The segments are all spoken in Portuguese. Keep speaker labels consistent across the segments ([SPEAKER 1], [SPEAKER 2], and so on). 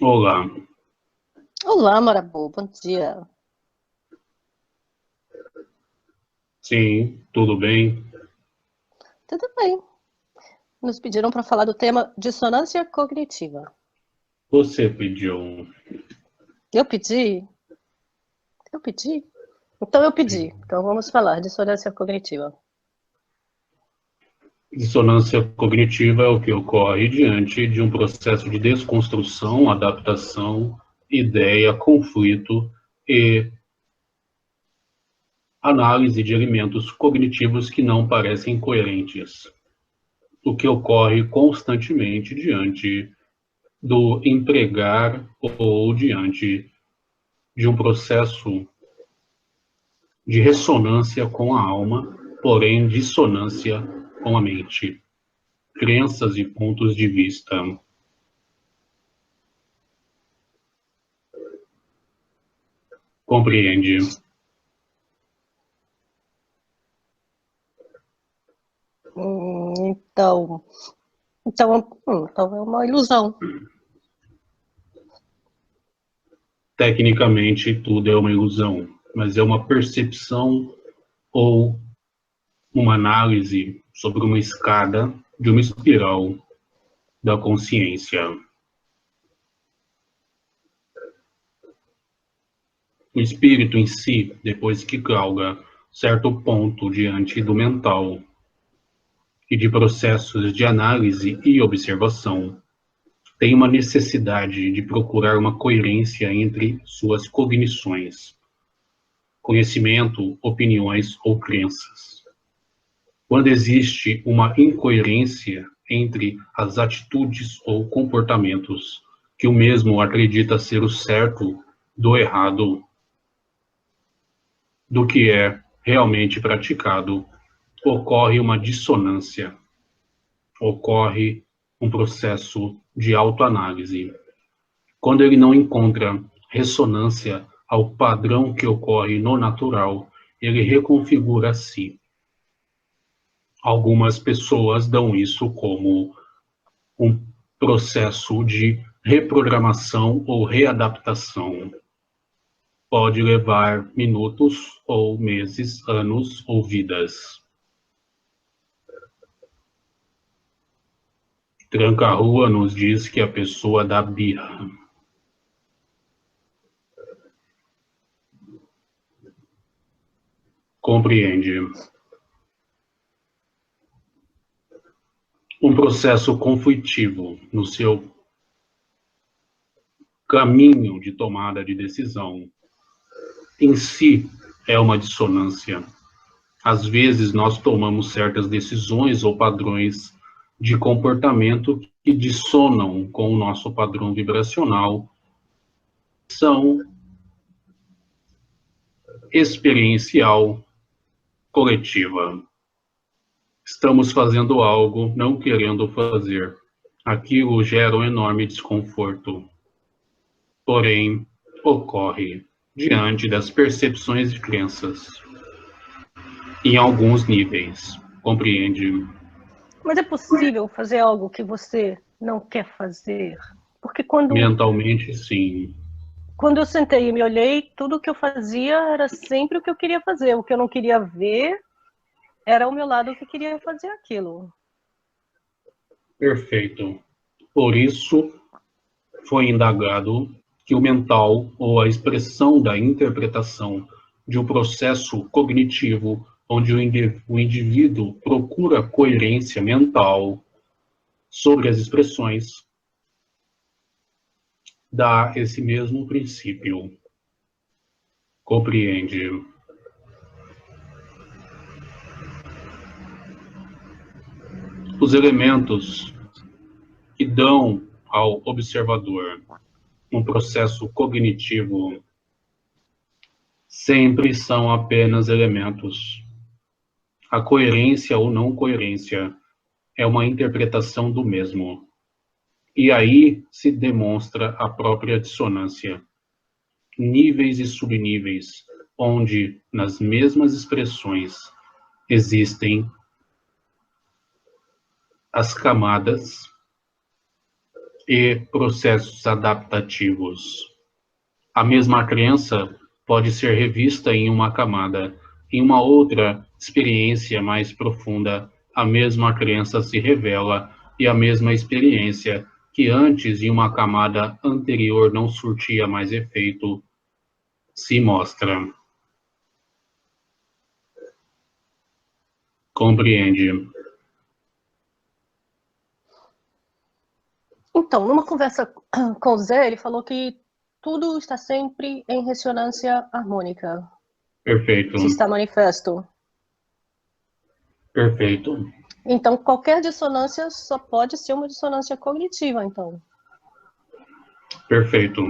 [SPEAKER 1] Olá,
[SPEAKER 2] Olá, Marabô, bom dia.
[SPEAKER 1] sim, tudo bem?
[SPEAKER 2] Tudo bem? Nos pediram para falar do tema dissonância cognitiva.
[SPEAKER 1] Você pediu.
[SPEAKER 2] Eu pedi? Eu pedi? Então eu pedi. Então vamos falar dissonância cognitiva.
[SPEAKER 1] Dissonância cognitiva é o que ocorre diante de um processo de desconstrução, adaptação, ideia, conflito e análise de elementos cognitivos que não parecem coerentes, o que ocorre constantemente diante do empregar ou diante de um processo de ressonância com a alma, porém dissonância com a mente, crenças e pontos de vista. Compreende?
[SPEAKER 2] Então, então é uma ilusão.
[SPEAKER 1] Tecnicamente, tudo é uma ilusão, mas é uma percepção ou uma análise sobre uma escada de uma espiral da consciência. O espírito em si, depois que galga certo ponto diante do mental e de processos de análise e observação, tem uma necessidade de procurar uma coerência entre suas cognições, conhecimento, opiniões ou crenças. Quando existe uma incoerência entre as atitudes ou comportamentos que o mesmo acredita ser o certo do errado, do que é realmente praticado, ocorre uma dissonância, ocorre um processo de autoanálise. Quando ele não encontra ressonância ao padrão que ocorre no natural, ele reconfigura a si. Algumas pessoas dão isso como um processo de reprogramação ou readaptação. Pode levar minutos ou meses, anos ou vidas. Tranca-rua nos diz que a pessoa dá birra. Compreende? Um processo conflitivo no seu caminho de tomada de decisão em si é uma dissonância. Às vezes nós tomamos certas decisões ou padrões de comportamento que dissonam com o nosso padrão vibracional, são experiencial coletiva. Estamos fazendo algo, não querendo fazer. Aquilo gera um enorme desconforto. Porém, ocorre diante das percepções e crenças, em alguns níveis. Compreende?
[SPEAKER 2] Mas é possível fazer algo que você não quer fazer? Porque
[SPEAKER 1] Mentalmente, sim.
[SPEAKER 2] quando eu sentei e me olhei, tudo que eu fazia era sempre o que eu queria fazer. O que eu não queria ver era o meu lado que queria fazer aquilo.
[SPEAKER 1] Perfeito. Por isso, foi indagado que o mental, ou a expressão da interpretação de um processo cognitivo, onde o indivíduo procura coerência mental sobre as expressões, dá esse mesmo princípio. Compreende? Os elementos que dão ao observador um processo cognitivo sempre são apenas elementos. A coerência ou não coerência é uma interpretação do mesmo. E aí se demonstra a própria dissonância. Níveis e subníveis, onde nas mesmas expressões existem as camadas e processos adaptativos. A mesma crença pode ser revista em uma camada. Em uma outra experiência mais profunda, a mesma crença se revela e a mesma experiência, que antes em uma camada anterior não surtia mais efeito, se mostra. Compreende?
[SPEAKER 2] Então, numa conversa com o Zé, ele falou que tudo está sempre em ressonância harmônica.
[SPEAKER 1] Perfeito.
[SPEAKER 2] Se está manifesto.
[SPEAKER 1] Perfeito.
[SPEAKER 2] Então, qualquer dissonância só pode ser uma dissonância cognitiva, então.
[SPEAKER 1] Perfeito.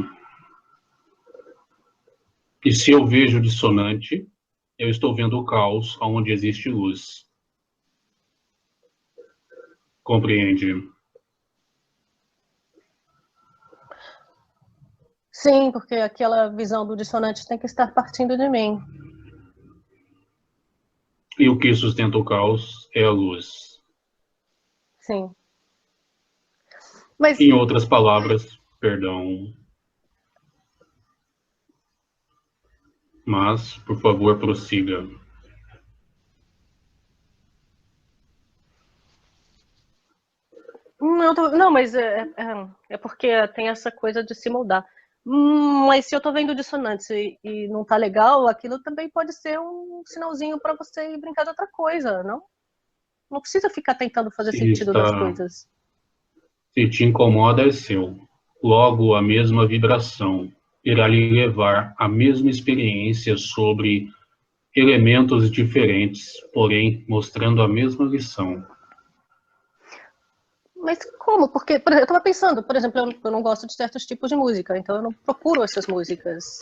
[SPEAKER 1] E se eu vejo dissonante, eu estou vendo o caos onde existe luz. Compreende?
[SPEAKER 2] Sim, porque aquela visão do dissonante tem que estar partindo de mim.
[SPEAKER 1] E o que sustenta o caos é a luz.
[SPEAKER 2] Sim. Mas,
[SPEAKER 1] Em outras palavras, perdão. Mas, por favor, prossiga.
[SPEAKER 2] não, mas é porque tem essa coisa de se moldar. Mas se eu tô vendo dissonantes e não tá legal, aquilo também pode ser um sinalzinho para você ir brincar de outra coisa, não? Não precisa ficar tentando fazer sentido das coisas.
[SPEAKER 1] Se te incomoda, é seu. Logo, a mesma vibração irá lhe levar à mesma experiência sobre elementos diferentes, porém mostrando a mesma lição.
[SPEAKER 2] Mas como? Porque por exemplo, eu estava pensando, por exemplo, eu não gosto de certos tipos de música, então eu não procuro essas músicas.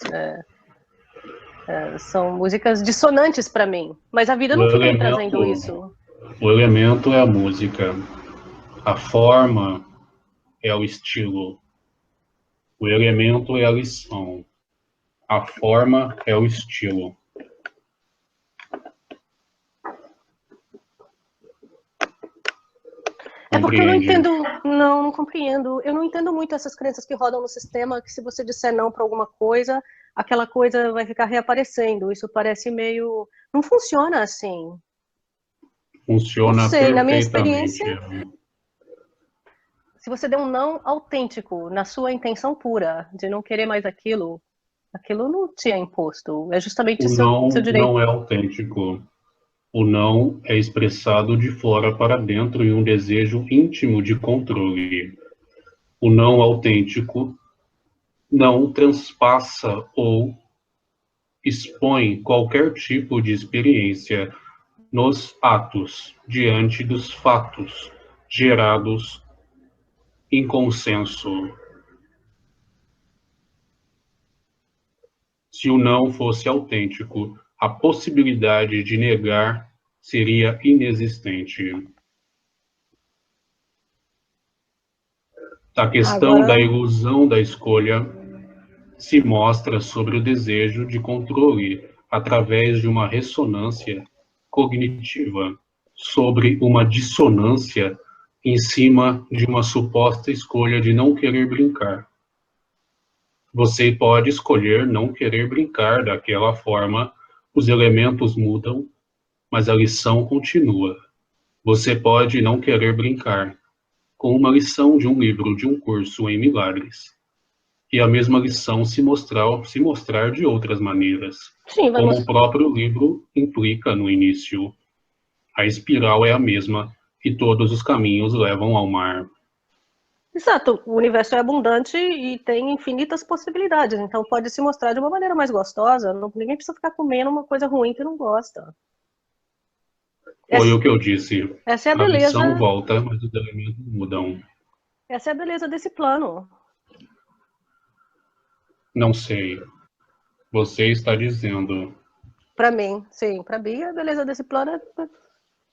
[SPEAKER 2] São músicas dissonantes para mim, mas a vida
[SPEAKER 1] O
[SPEAKER 2] não fica me
[SPEAKER 1] elemento,
[SPEAKER 2] trazendo isso.
[SPEAKER 1] o elemento é a música, a forma é o estilo, o elemento é a lição, a forma é o estilo.
[SPEAKER 2] É porque eu não
[SPEAKER 1] Compreende?
[SPEAKER 2] entendo, não compreendo. Eu não entendo muito essas crenças que rodam no sistema, que se você disser não para alguma coisa, aquela coisa vai ficar reaparecendo. Isso parece meio. Não funciona assim. Não
[SPEAKER 1] Funciona
[SPEAKER 2] sei, na minha
[SPEAKER 1] perfeitamente.
[SPEAKER 2] experiência, se você der um não autêntico, na sua intenção pura, de não querer mais aquilo, aquilo não te é imposto. É justamente
[SPEAKER 1] O
[SPEAKER 2] seu
[SPEAKER 1] não
[SPEAKER 2] direito.
[SPEAKER 1] não é autêntico. O não é expressado de fora para dentro em um desejo íntimo de controle. O não autêntico não transpassa ou expõe qualquer tipo de experiência nos atos diante dos fatos gerados em consenso. Se o não fosse autêntico, a possibilidade de negar seria inexistente. A questão da
[SPEAKER 2] Agora,
[SPEAKER 1] ilusão da escolha se mostra sobre o desejo de controle através de uma ressonância cognitiva sobre uma dissonância em cima de uma suposta escolha de não querer brincar. Você pode escolher não querer brincar daquela forma, os elementos mudam, mas a lição continua. Você pode não querer brincar com uma lição de um livro de um curso em milagres, e a mesma lição se mostrar de outras maneiras,
[SPEAKER 2] sim, vai
[SPEAKER 1] como o
[SPEAKER 2] mostrar.
[SPEAKER 1] próprio livro implica no início. A espiral é a mesma e todos os caminhos levam ao mar.
[SPEAKER 2] Exato, o universo é abundante e tem infinitas possibilidades, então pode se mostrar de uma maneira mais gostosa. Ninguém precisa ficar comendo uma coisa ruim que não gosta.
[SPEAKER 1] Foi
[SPEAKER 2] Essa,
[SPEAKER 1] o que eu disse.
[SPEAKER 2] essa é a
[SPEAKER 1] A lição
[SPEAKER 2] beleza,
[SPEAKER 1] volta, mas os elementos mudam.
[SPEAKER 2] essa é a beleza desse plano.
[SPEAKER 1] Não sei. Você está dizendo.
[SPEAKER 2] Para mim, sim, para mim a beleza desse plano é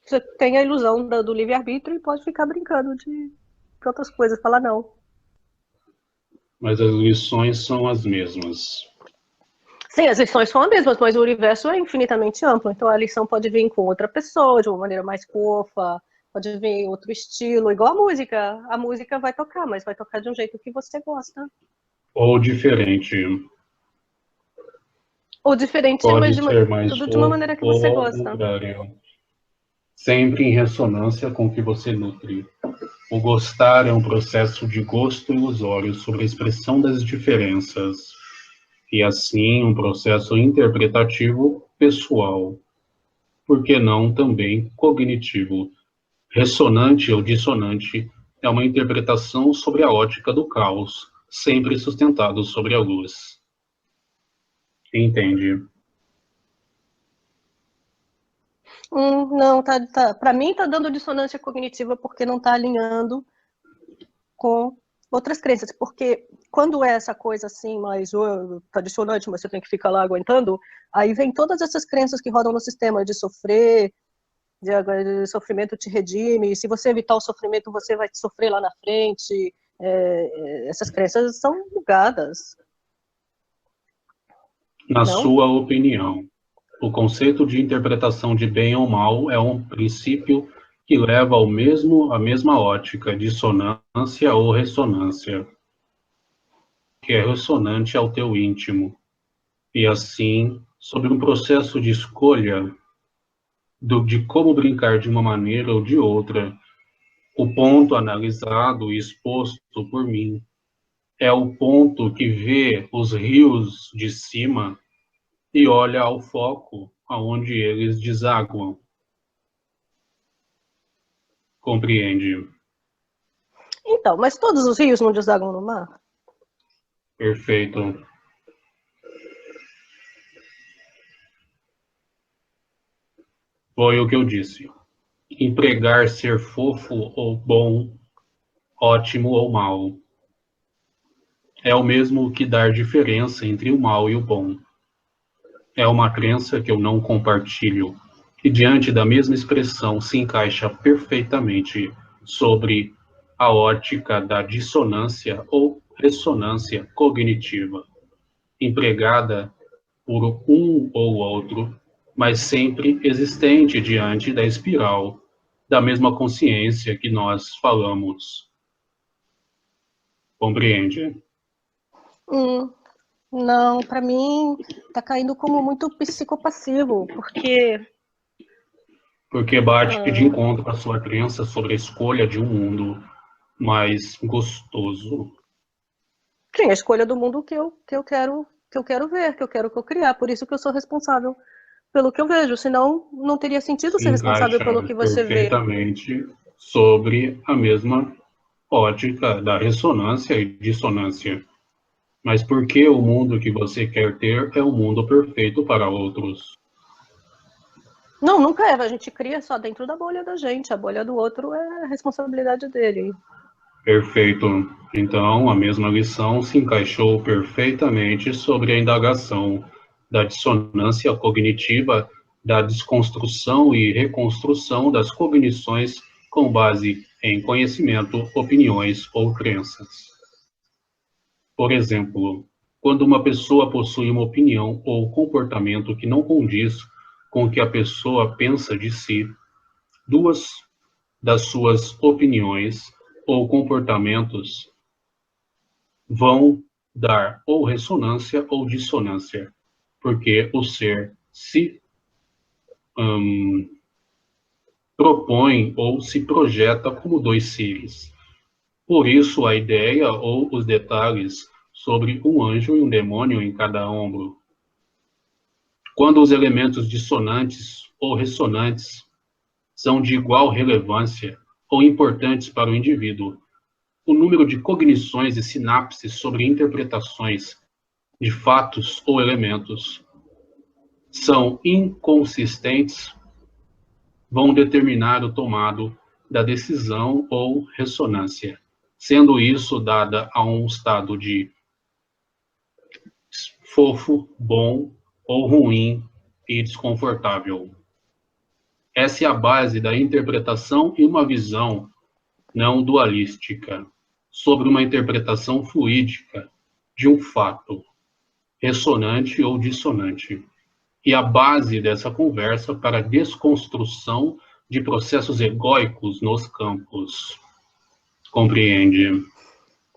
[SPEAKER 2] você tem a ilusão do livre-arbítrio e pode ficar brincando de outras coisas, falar não.
[SPEAKER 1] Mas as lições são as mesmas.
[SPEAKER 2] Sim, as lições são as mesmas, mas o universo é infinitamente amplo, então a lição pode vir com outra pessoa, de uma maneira mais fofa, pode vir outro estilo, igual a música. A música vai tocar, mas vai tocar de um jeito que você gosta.
[SPEAKER 1] Ou diferente.
[SPEAKER 2] Ou diferente,
[SPEAKER 1] Pode
[SPEAKER 2] mas
[SPEAKER 1] ser mais
[SPEAKER 2] tudo de uma
[SPEAKER 1] fofo
[SPEAKER 2] maneira que você
[SPEAKER 1] ou ao
[SPEAKER 2] gosta.
[SPEAKER 1] contrário. Sempre em ressonância com o que você nutre. O gostar é um processo de gosto ilusório sobre a expressão das diferenças, e assim um processo interpretativo pessoal, por que não também cognitivo. Ressonante ou dissonante é uma interpretação sobre a ótica do caos, sempre sustentado sobre a luz. Entende?
[SPEAKER 2] Não, para mim tá dando dissonância cognitiva porque não tá alinhando com outras crenças, porque quando é essa coisa assim, mais tá dissonante, mas você tem que ficar lá aguentando, aí vem todas essas crenças que rodam no sistema de sofrer, de sofrimento te redime, se você evitar o sofrimento, você vai sofrer lá na frente. Essas crenças são bugadas.
[SPEAKER 1] Na
[SPEAKER 2] Não?
[SPEAKER 1] sua opinião, o conceito de interpretação de bem ou mal é um princípio que leva à mesma ótica, dissonância ou ressonância, que é ressonante ao teu íntimo, e assim, sobre um processo de escolha de como brincar de uma maneira ou de outra, o ponto analisado e exposto por mim é o ponto que vê os rios de cima e olha ao foco aonde eles desaguam. Compreende?
[SPEAKER 2] Então, mas todos os rios não desagam no mar?
[SPEAKER 1] Perfeito. Foi o que eu disse. Empregar ser fofo ou bom, ótimo ou mal, é o mesmo que dar diferença entre o mal e o bom. É uma crença que eu não compartilho, e diante da mesma expressão se encaixa perfeitamente sobre a ótica da dissonância ou ressonância cognitiva, empregada por um ou outro, mas sempre existente diante da espiral da mesma consciência que nós falamos. Compreende?
[SPEAKER 2] Não, para mim tá caindo como muito psicopassivo,
[SPEAKER 1] Porque bate de encontro à sua crença sobre a escolha de um mundo mais gostoso.
[SPEAKER 2] sim, a escolha do mundo que eu quero ver, que eu quero criar, por isso que eu sou responsável pelo que eu vejo, senão não teria sentido
[SPEAKER 1] Se
[SPEAKER 2] ser responsável
[SPEAKER 1] encaixa
[SPEAKER 2] pelo que você vê.
[SPEAKER 1] perfeitamente sobre a mesma ótica da ressonância e dissonância. Mas por que o mundo que você quer ter é o mundo perfeito para outros?
[SPEAKER 2] Não, nunca é, a gente cria só dentro da bolha da gente, a bolha do outro é a responsabilidade dele.
[SPEAKER 1] Perfeito. Então, a mesma lição se encaixou perfeitamente sobre a indagação da dissonância cognitiva, da desconstrução e reconstrução das cognições com base em conhecimento, opiniões ou crenças. Por exemplo, quando uma pessoa possui uma opinião ou comportamento que não condiz com o que a pessoa pensa de si, duas das suas opiniões ou comportamentos vão dar ou ressonância ou dissonância, porque o ser se propõe ou se projeta como dois seres. Por isso, a ideia ou os detalhes sobre um anjo e um demônio em cada ombro. Quando os elementos dissonantes ou ressonantes são de igual relevância ou importantes para o indivíduo, o número de cognições e sinapses sobre interpretações de fatos ou elementos são inconsistentes vão determinar o tomado da decisão ou ressonância, sendo isso dada a um estado de fofo, bom ou ruim e desconfortável. Essa é a base da interpretação e uma visão não dualística sobre uma interpretação fluídica de um fato, ressonante ou dissonante. E a base dessa conversa para a desconstrução de processos egóicos nos campos. Compreende?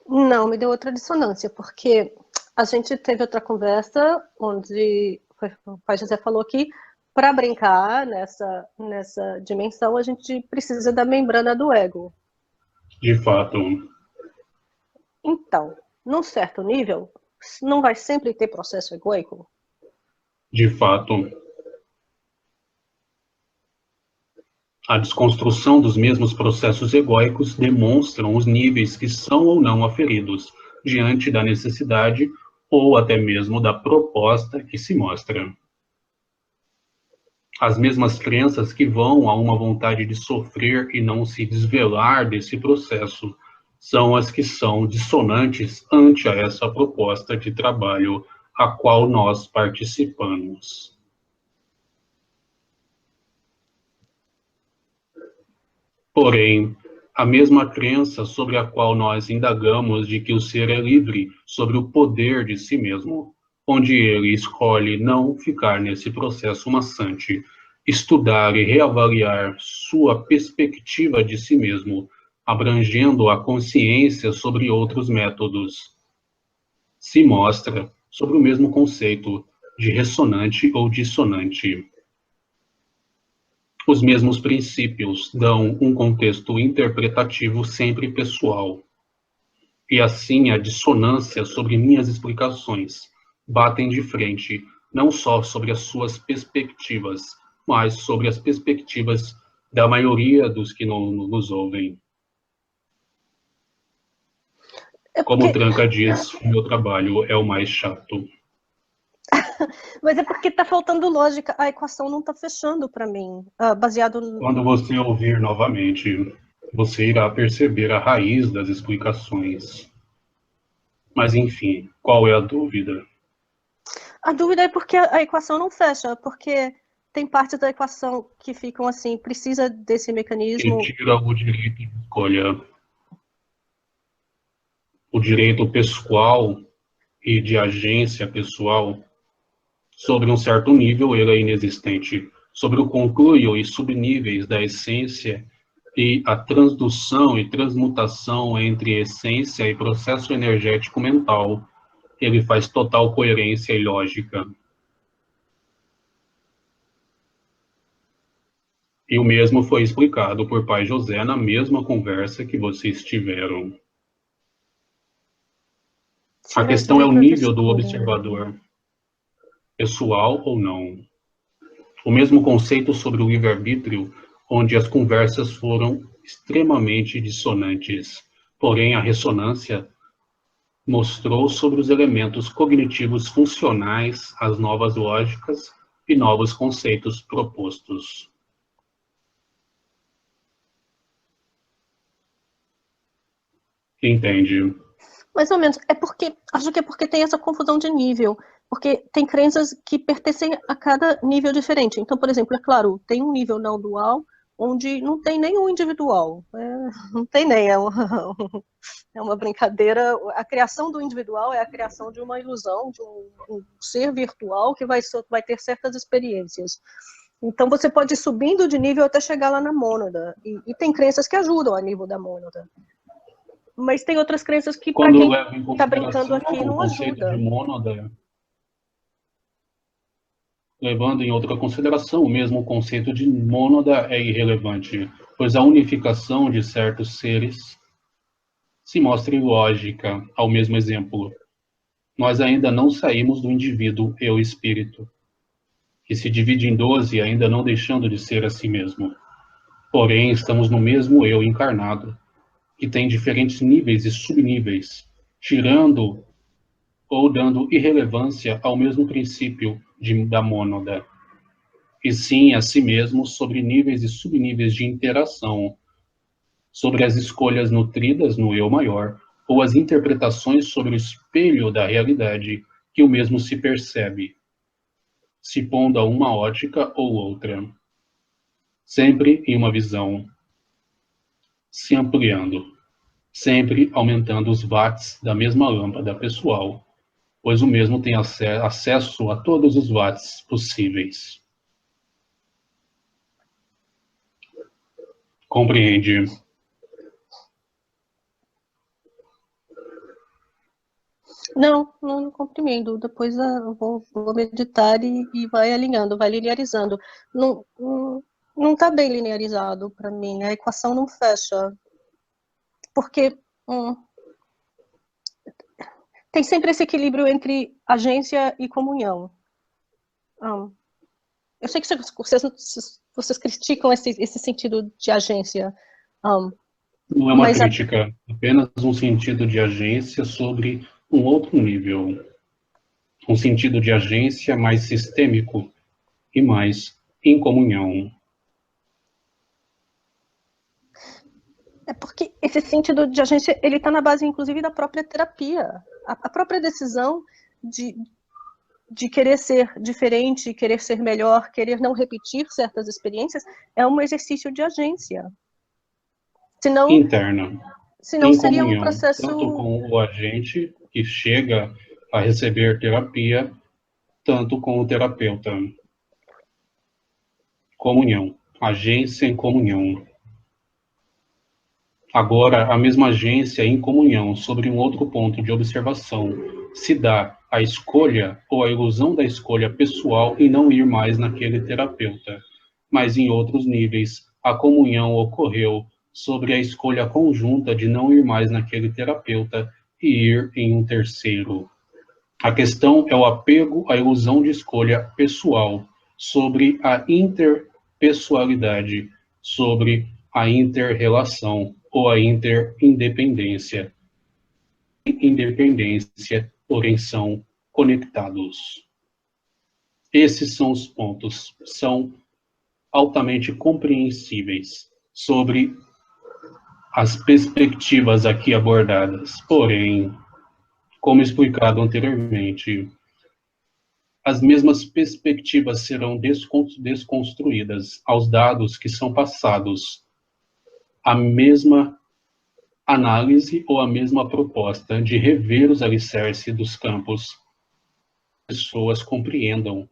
[SPEAKER 2] Não, me deu outra dissonância, porque a gente teve outra conversa onde o pai José falou que para brincar nessa dimensão a gente precisa da membrana do ego.
[SPEAKER 1] De fato.
[SPEAKER 2] Então, num certo nível, não vai sempre ter processo egóico?
[SPEAKER 1] De fato. A desconstrução dos mesmos processos egóicos demonstram os níveis que são ou não aferidos diante da necessidade ou até mesmo da proposta que se mostra. As mesmas crenças que vão a uma vontade de sofrer e não se desvelar desse processo são as que são dissonantes ante a essa proposta de trabalho a qual nós participamos. Porém, a mesma crença sobre a qual nós indagamos de que o ser é livre sobre o poder de si mesmo, onde ele escolhe não ficar nesse processo maçante, estudar e reavaliar sua perspectiva de si mesmo, abrangendo a consciência sobre outros métodos, se mostra sobre o mesmo conceito de ressonante ou dissonante. Os mesmos princípios dão um contexto interpretativo sempre pessoal. E assim a dissonância sobre minhas explicações batem de frente não só sobre as suas perspectivas, mas sobre as perspectivas da maioria dos que não nos ouvem. Como o Tranca diz, o meu trabalho é o mais chato.
[SPEAKER 2] Mas é porque tá faltando lógica, a equação não tá fechando para mim, baseado no...
[SPEAKER 1] Quando você ouvir novamente, você irá perceber a raiz das explicações. Mas enfim, qual é a dúvida?
[SPEAKER 2] A dúvida é porque a equação não fecha, porque tem partes da equação que ficam assim, precisa desse mecanismo...
[SPEAKER 1] Que tira o direito de escolha. O direito pessoal e de agência pessoal, sobre um certo nível, ele é inexistente. Sobre o conluio e subníveis da essência e a transdução e transmutação entre essência e processo energético mental, ele faz total coerência e lógica. E o mesmo foi explicado por Pai José na mesma conversa que vocês tiveram. A questão é o nível do observador, pessoal ou não. O mesmo conceito sobre o livre-arbítrio, onde as conversas foram extremamente dissonantes, porém a ressonância mostrou sobre os elementos cognitivos funcionais as novas lógicas e novos conceitos propostos. Entende?
[SPEAKER 2] Mais ou menos. Acho que é porque tem essa confusão de nível. Porque tem crenças que pertencem a cada nível diferente. Então, por exemplo, é claro, tem um nível não dual onde não tem nenhum individual. Não tem nem. É uma brincadeira. A criação do individual é a criação de uma ilusão, de um ser virtual que vai ter certas experiências. Então, você pode ir subindo de nível até chegar lá na mônada. E tem crenças que ajudam a nível da mônada. Mas tem outras crenças que, para quem está brincando aqui, não ajuda.
[SPEAKER 1] De mônada, levando em outra consideração, o mesmo conceito de mônada é irrelevante, pois a unificação de certos seres se mostra ilógica. Ao mesmo exemplo, nós ainda não saímos do indivíduo eu-espírito, que se divide em 12, ainda não deixando de ser a si mesmo. Porém, estamos no mesmo eu encarnado, que tem diferentes níveis e subníveis, tirando ou dando irrelevância ao mesmo princípio da mônada, e sim a si mesmo sobre níveis e subníveis de interação, sobre as escolhas nutridas no eu maior, ou as interpretações sobre o espelho da realidade que o mesmo se percebe, se pondo a uma ótica ou outra, sempre em uma visão, se ampliando, sempre aumentando os watts da mesma lâmpada pessoal, pois o mesmo tem acesso a todos os watts possíveis. Compreende?
[SPEAKER 2] Não compreendo. Depois eu vou meditar e vai alinhando, vai linearizando. Não está bem linearizado para mim. A equação não fecha. Porque tem sempre esse equilíbrio entre agência e comunhão. Eu sei que vocês criticam esse sentido de agência.
[SPEAKER 1] Não é uma crítica, apenas um sentido de agência sobre um outro nível. Um sentido de agência mais sistêmico e mais em comunhão.
[SPEAKER 2] É porque esse sentido de agência, ele está na base, inclusive, da própria terapia. A própria decisão de querer ser diferente, querer ser melhor, querer não repetir certas experiências, é um exercício de agência.
[SPEAKER 1] Interna.
[SPEAKER 2] Senão
[SPEAKER 1] em
[SPEAKER 2] seria um
[SPEAKER 1] comunhão,
[SPEAKER 2] processo...
[SPEAKER 1] tanto com o agente que chega a receber terapia, tanto com o terapeuta. Comunhão. Agência em comunhão. Agora, a mesma agência em comunhão sobre um outro ponto de observação se dá a escolha ou a ilusão da escolha pessoal e não ir mais naquele terapeuta. Mas em outros níveis, a comunhão ocorreu sobre a escolha conjunta de não ir mais naquele terapeuta e ir em um terceiro. A questão é o apego à ilusão de escolha pessoal sobre a interpessoalidade, sobre a interrelação ou a interindependência. Independência, porém são conectados. Esses são os pontos, são altamente compreensíveis sobre as perspectivas aqui abordadas. Porém, como explicado anteriormente, as mesmas perspectivas serão desconstruídas aos dados que são passados. A mesma análise ou a mesma proposta de rever os alicerces dos campos. Pessoas compreendam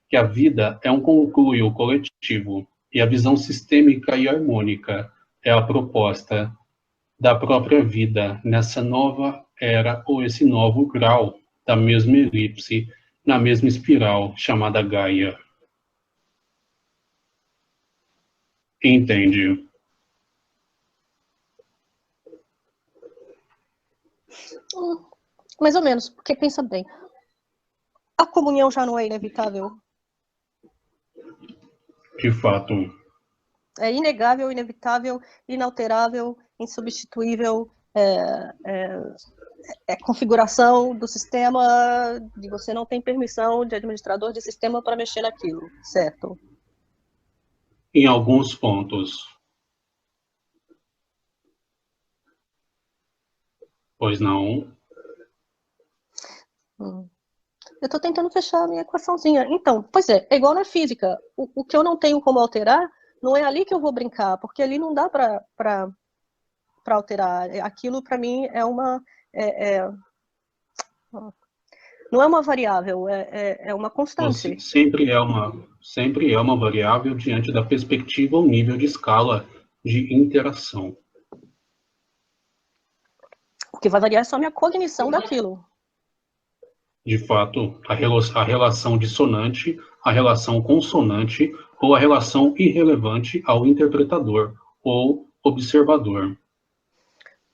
[SPEAKER 1] que a vida é um conluio coletivo e a visão sistêmica e harmônica é a proposta da própria vida nessa nova era ou esse novo grau da mesma elipse, na mesma espiral chamada Gaia. Entende?
[SPEAKER 2] Mais ou menos, porque pensa bem. A comunhão já não é inevitável?
[SPEAKER 1] De fato.
[SPEAKER 2] É inegável, inevitável, inalterável, insubstituível, é configuração do sistema, de você não tem permissão de administrador de sistema para mexer naquilo, certo?
[SPEAKER 1] Em alguns pontos. Pois não?
[SPEAKER 2] Eu estou tentando fechar a minha equaçãozinha. Então, pois é igual na física. O que eu não tenho como alterar, não é ali que eu vou brincar, porque ali não dá para alterar. Aquilo, para mim, é uma... não é uma variável, é uma constante.
[SPEAKER 1] Sempre é uma variável diante da perspectiva ou nível de escala de interação.
[SPEAKER 2] O que vai variar é só a minha cognição daquilo.
[SPEAKER 1] De fato, a relação dissonante, a relação consonante ou a relação irrelevante ao interpretador ou observador.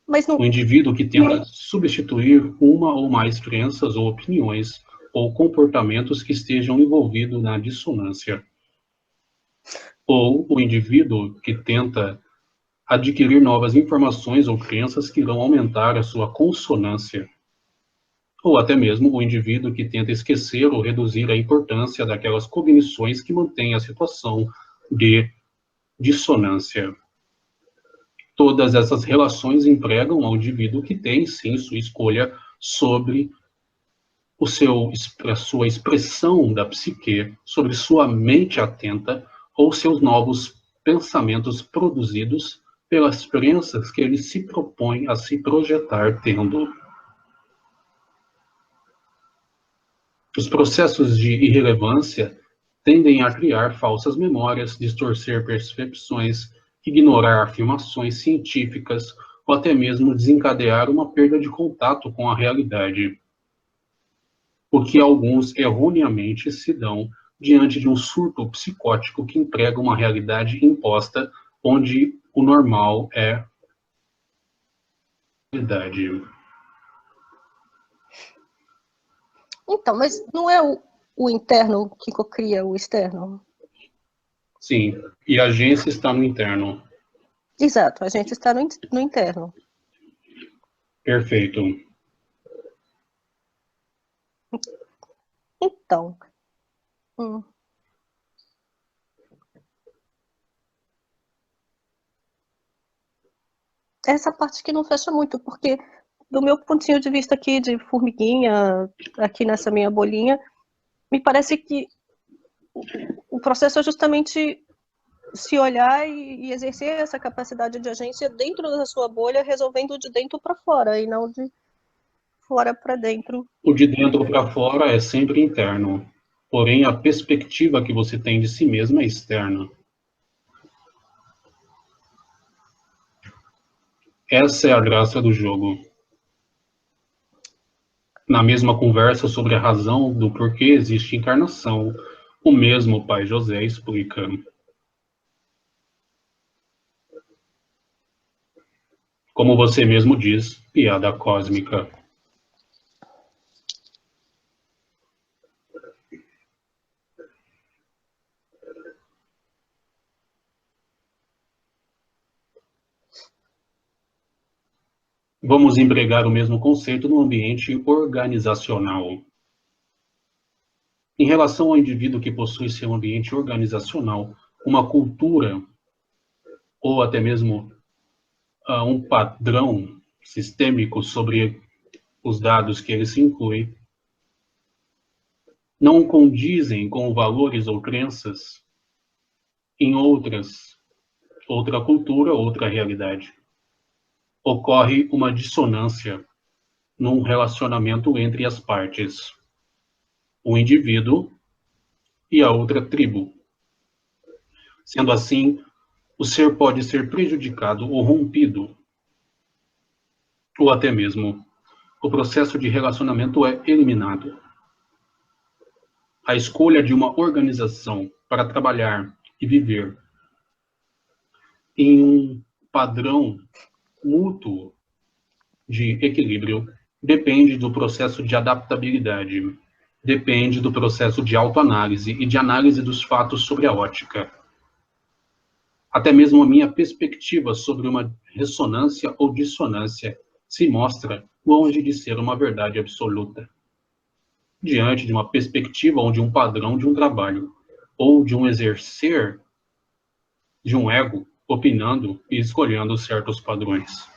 [SPEAKER 2] Mas não...
[SPEAKER 1] O indivíduo que tenta substituir uma ou mais crenças ou opiniões ou comportamentos que estejam envolvidos na dissonância. Ou o indivíduo que tenta adquirir novas informações ou crenças que irão aumentar a sua consonância. Ou até mesmo o indivíduo que tenta esquecer ou reduzir a importância daquelas cognições que mantêm a situação de dissonância. Todas essas relações empregam ao indivíduo que tem, sim, sua escolha sobre a sua expressão da psique, sobre sua mente atenta ou seus novos pensamentos produzidos pelas crenças que ele se propõe a se projetar tendo. Os processos de irrelevância tendem a criar falsas memórias, distorcer percepções, ignorar afirmações científicas ou até mesmo desencadear uma perda de contato com a realidade, o que alguns erroneamente se dão diante de um surto psicótico que emprega uma realidade imposta, onde o normal é realidade.
[SPEAKER 2] Então, mas não é o interno que cocria o externo?
[SPEAKER 1] Sim, e a agência está no interno.
[SPEAKER 2] Exato, a gente está no interno.
[SPEAKER 1] Perfeito.
[SPEAKER 2] Então, essa parte que não fecha muito, porque do meu pontinho de vista aqui de formiguinha, aqui nessa minha bolinha, me parece que o processo é justamente se olhar e exercer essa capacidade de agência dentro da sua bolha, resolvendo de dentro para fora e não de fora para dentro.
[SPEAKER 1] O de dentro para fora é sempre interno, porém a perspectiva que você tem de si mesmo é externa. Essa é a graça do jogo. Na mesma conversa sobre a razão do porquê existe encarnação, o mesmo pai José explica. Como você mesmo diz, piada cósmica. Vamos empregar o mesmo conceito no ambiente organizacional. Em relação ao indivíduo que possui seu ambiente organizacional, uma cultura, ou até mesmo um padrão sistêmico sobre os dados que ele se inclui, não condizem com valores ou crenças em outra cultura, outra realidade. Ocorre uma dissonância num relacionamento entre as partes, o indivíduo e a outra tribo. Sendo assim, o ser pode ser prejudicado ou rompido, ou até mesmo o processo de relacionamento é eliminado. A escolha de uma organização para trabalhar e viver em um padrão mútuo de equilíbrio depende do processo de adaptabilidade, depende do processo de autoanálise e de análise dos fatos sobre a ótica. Até mesmo a minha perspectiva sobre uma ressonância ou dissonância se mostra longe de ser uma verdade absoluta. Diante de uma perspectiva ou de um padrão de um trabalho, ou de um exercer de um ego, opinando e escolhendo certos padrões.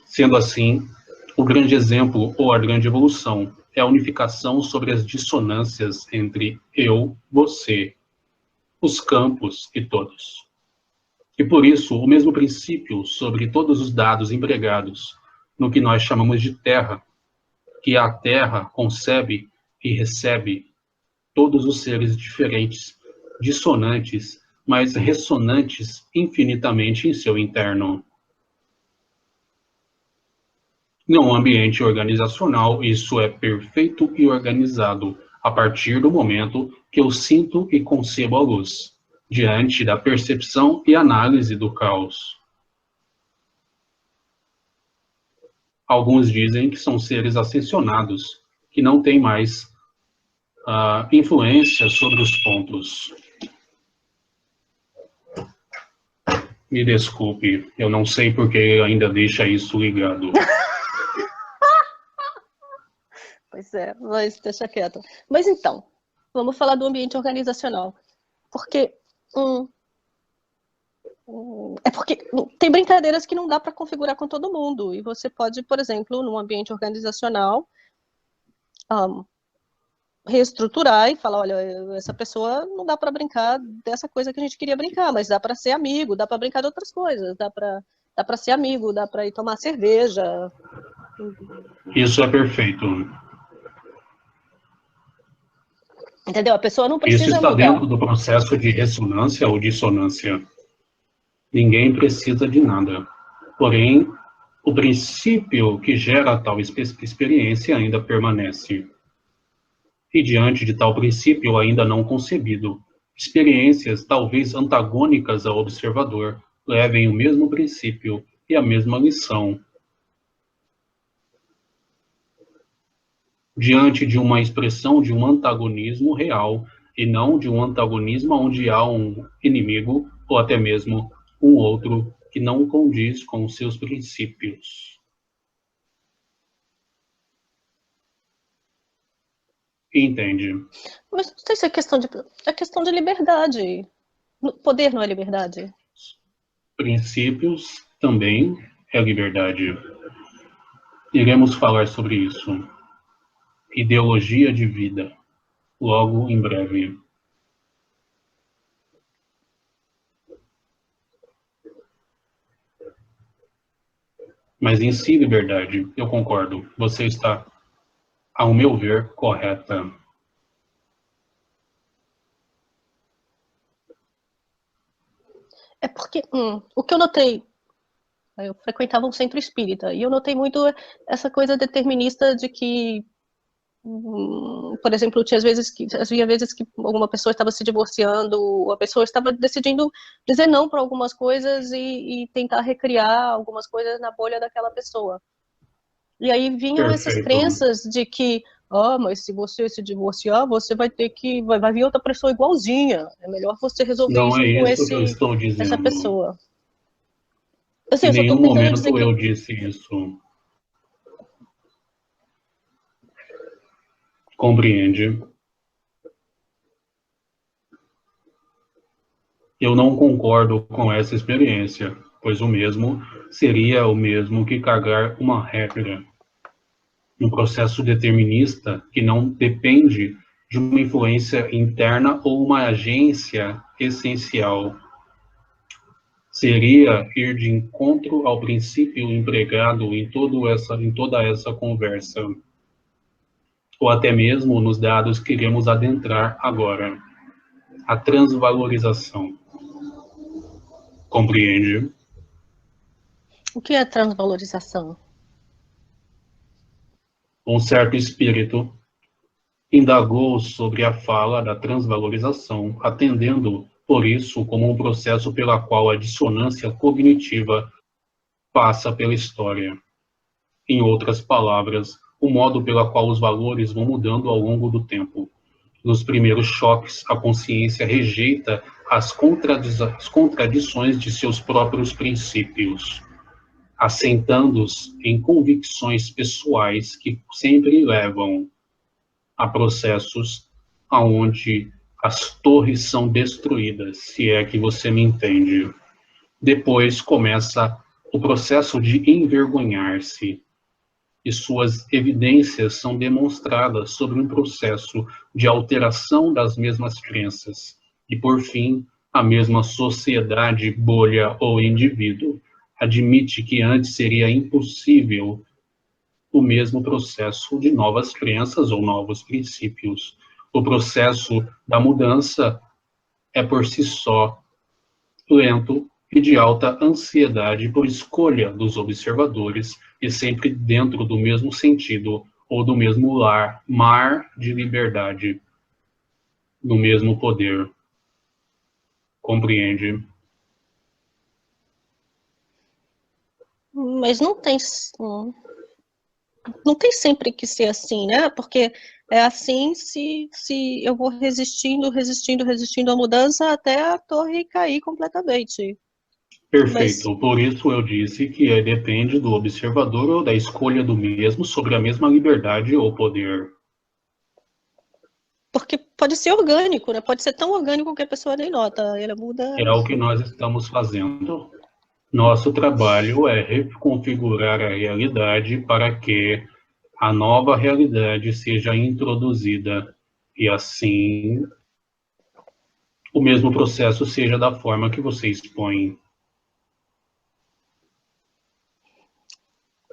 [SPEAKER 1] Sendo assim, o grande exemplo ou a grande evolução é a unificação sobre as dissonâncias entre eu, você, os campos e todos. E por isso, o mesmo princípio sobre todos os dados empregados no que nós chamamos de terra, que a terra concebe e recebe todos os seres diferentes, dissonantes, mas ressonantes infinitamente em seu interno. Num ambiente organizacional, isso é perfeito e organizado a partir do momento que eu sinto e concebo a luz, diante da percepção e análise do caos. Alguns dizem que são seres ascensionados, que não têm mais influência sobre os pontos. Me desculpe, eu não sei porque ainda deixa isso ligado.
[SPEAKER 2] Pois é, mas deixa quieto. Mas então, vamos falar do ambiente organizacional. Porque é porque tem brincadeiras que não dá para configurar com todo mundo. E você pode, por exemplo, num ambiente organizacional, reestruturar e falar, olha, essa pessoa não dá para brincar dessa coisa que a gente queria brincar, mas dá para ser amigo, dá para brincar de outras coisas, dá para ser amigo, dá para ir tomar cerveja.
[SPEAKER 1] Isso é perfeito.
[SPEAKER 2] Entendeu? A pessoa não
[SPEAKER 1] Isso
[SPEAKER 2] precisa
[SPEAKER 1] está
[SPEAKER 2] mudar.
[SPEAKER 1] dentro do processo de ressonância ou dissonância. Ninguém precisa de nada. Porém, o princípio que gera tal experiência ainda permanece. E diante de tal princípio ainda não concebido, experiências talvez antagônicas ao observador levem o mesmo princípio e a mesma lição. Diante de uma expressão de um antagonismo real, e não de um antagonismo onde há um inimigo, ou até mesmo um outro que não condiz com os seus princípios. Entende?
[SPEAKER 2] Mas não sei se é questão de liberdade. Poder não é liberdade.
[SPEAKER 1] Princípios também é liberdade. Iremos falar sobre isso. Ideologia de vida, logo em breve. Mas em si, liberdade, eu concordo. Você está, ao meu ver, correta.
[SPEAKER 2] É porque o que eu notei, eu frequentava um centro espírita, e eu notei muito essa coisa determinista de que, por exemplo, havia vezes que alguma pessoa estava se divorciando, ou a pessoa estava decidindo dizer não para algumas coisas e tentar recriar algumas coisas na bolha daquela pessoa. E aí vinham essas
[SPEAKER 1] Perfeito.
[SPEAKER 2] crenças de que, mas se você se divorciar, você vai ter que, vai vir outra pessoa igualzinha. É melhor você resolver
[SPEAKER 1] Não
[SPEAKER 2] isso
[SPEAKER 1] é
[SPEAKER 2] com
[SPEAKER 1] isso que eu estou
[SPEAKER 2] essa
[SPEAKER 1] dizendo.
[SPEAKER 2] pessoa. Assim,
[SPEAKER 1] Em
[SPEAKER 2] eu só estou
[SPEAKER 1] nenhum
[SPEAKER 2] tentando dizer
[SPEAKER 1] momento
[SPEAKER 2] que
[SPEAKER 1] eu disse isso. Compreende? Eu não concordo com essa experiência, pois o mesmo seria o mesmo que cagar uma regra. Um processo determinista que não depende de uma influência interna ou uma agência essencial. Seria ir de encontro ao princípio empregado em toda essa conversa, ou até mesmo nos dados que iremos adentrar agora. A transvalorização. Compreende?
[SPEAKER 2] o que é transvalorização?
[SPEAKER 1] Um certo espírito indagou sobre a fala da transvalorização, atendendo, por isso, como um processo pela qual a dissonância cognitiva passa pela história. Em outras palavras, o modo pela qual os valores vão mudando ao longo do tempo. Nos primeiros choques, a consciência rejeita as contradições de seus próprios princípios, assentando-os em convicções pessoais que sempre levam a processos aonde as torres são destruídas, se é que você me entende. Depois começa o processo de envergonhar-se, e suas evidências são demonstradas sobre um processo de alteração das mesmas crenças. E, por fim, a mesma sociedade, bolha ou indivíduo admite que antes seria impossível o mesmo processo de novas crenças ou novos princípios. O processo da mudança é por si só lento e de alta ansiedade por escolha dos observadores e sempre dentro do mesmo sentido ou do mesmo mar de liberdade, do mesmo poder. Compreende?
[SPEAKER 2] Mas não tem sempre que ser assim, né? Porque é assim se eu vou resistindo à mudança até a torre cair completamente. Mas
[SPEAKER 1] Perfeito. Por isso eu disse que depende do observador ou da escolha do mesmo sobre a mesma liberdade ou poder.
[SPEAKER 2] porque pode ser orgânico, né? Pode ser tão orgânico que a pessoa nem nota. Ela muda.
[SPEAKER 1] É o que nós estamos fazendo. Nosso trabalho é reconfigurar a realidade para que a nova realidade seja introduzida e assim o mesmo processo seja da forma que você expõe.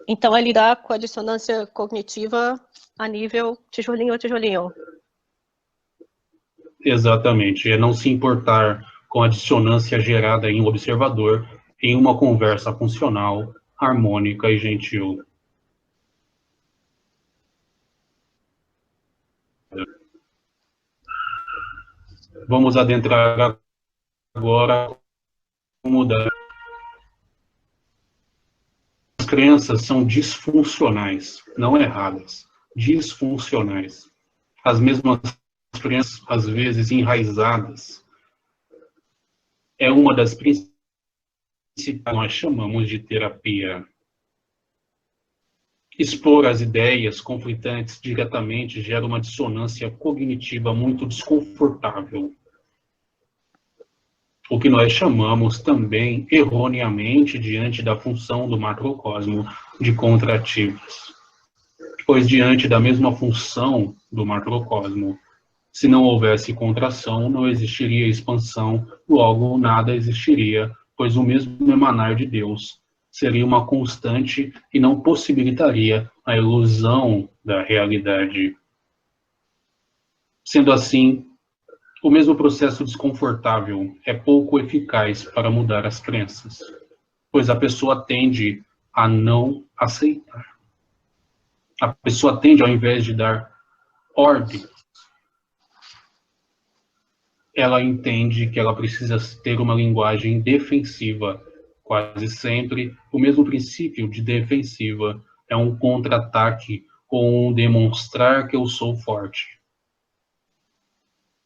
[SPEAKER 2] Então, é lidar com a dissonância cognitiva a nível tijolinho a tijolinho.
[SPEAKER 1] Exatamente, é não se importar com a dissonância gerada em um observador em uma conversa funcional, harmônica e gentil. Vamos adentrar agora como mudar. As crenças são disfuncionais, não erradas, disfuncionais. As mesmas crenças, às vezes enraizadas, é uma das principais que nós chamamos de terapia. Expor as ideias conflitantes diretamente gera uma dissonância cognitiva muito desconfortável, o que nós chamamos também, erroneamente, diante da função do macrocosmo, de contrativos. Pois diante da mesma função do macrocosmo, se não houvesse contração, não existiria expansão, logo nada existiria, pois o mesmo emanar de Deus seria uma constante e não possibilitaria a ilusão da realidade. Sendo assim, o mesmo processo desconfortável é pouco eficaz para mudar as crenças, pois a pessoa tende a não aceitar. A pessoa tende, ao invés de dar ordem, ela entende que ela precisa ter uma linguagem defensiva. Quase sempre, o mesmo princípio de defensiva é um contra-ataque ou um demonstrar que eu sou forte.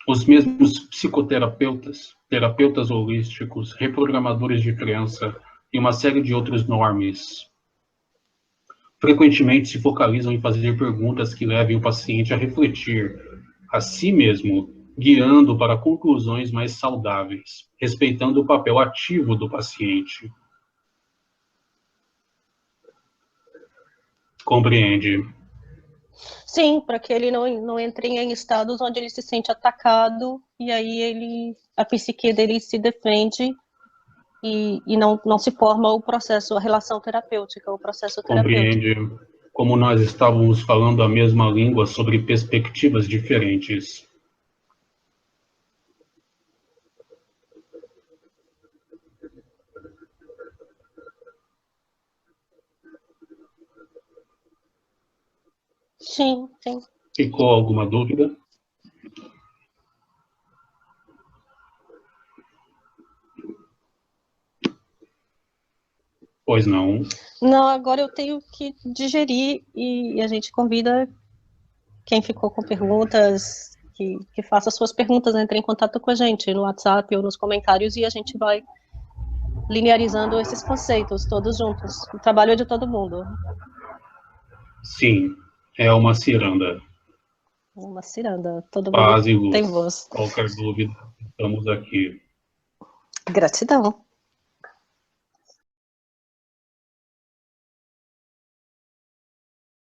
[SPEAKER 1] Os mesmos psicoterapeutas, terapeutas holísticos, reprogramadores de crença e uma série de outros nomes frequentemente se focalizam em fazer perguntas que levem o paciente a refletir a si mesmo, guiando para conclusões mais saudáveis, respeitando o papel ativo do paciente. Compreende?
[SPEAKER 2] Sim, para que ele não entre em estados onde ele se sente atacado e aí a psique dele se defende e não se forma o processo, a relação terapêutica, o processo terapêutico.
[SPEAKER 1] Compreende? Como nós estávamos falando a mesma língua sobre perspectivas diferentes.
[SPEAKER 2] Sim, sim.
[SPEAKER 1] Ficou alguma dúvida? Pois não.
[SPEAKER 2] Não, agora eu tenho que digerir e a gente convida quem ficou com perguntas, que faça suas perguntas, entre em contato com a gente no WhatsApp ou nos comentários e a gente vai linearizando esses conceitos todos juntos. O trabalho é de todo mundo.
[SPEAKER 1] Sim, é uma ciranda.
[SPEAKER 2] Uma ciranda, todo
[SPEAKER 1] Paz
[SPEAKER 2] mundo
[SPEAKER 1] e luz.
[SPEAKER 2] tem voz.
[SPEAKER 1] Qualquer dúvida, estamos aqui.
[SPEAKER 2] Gratidão.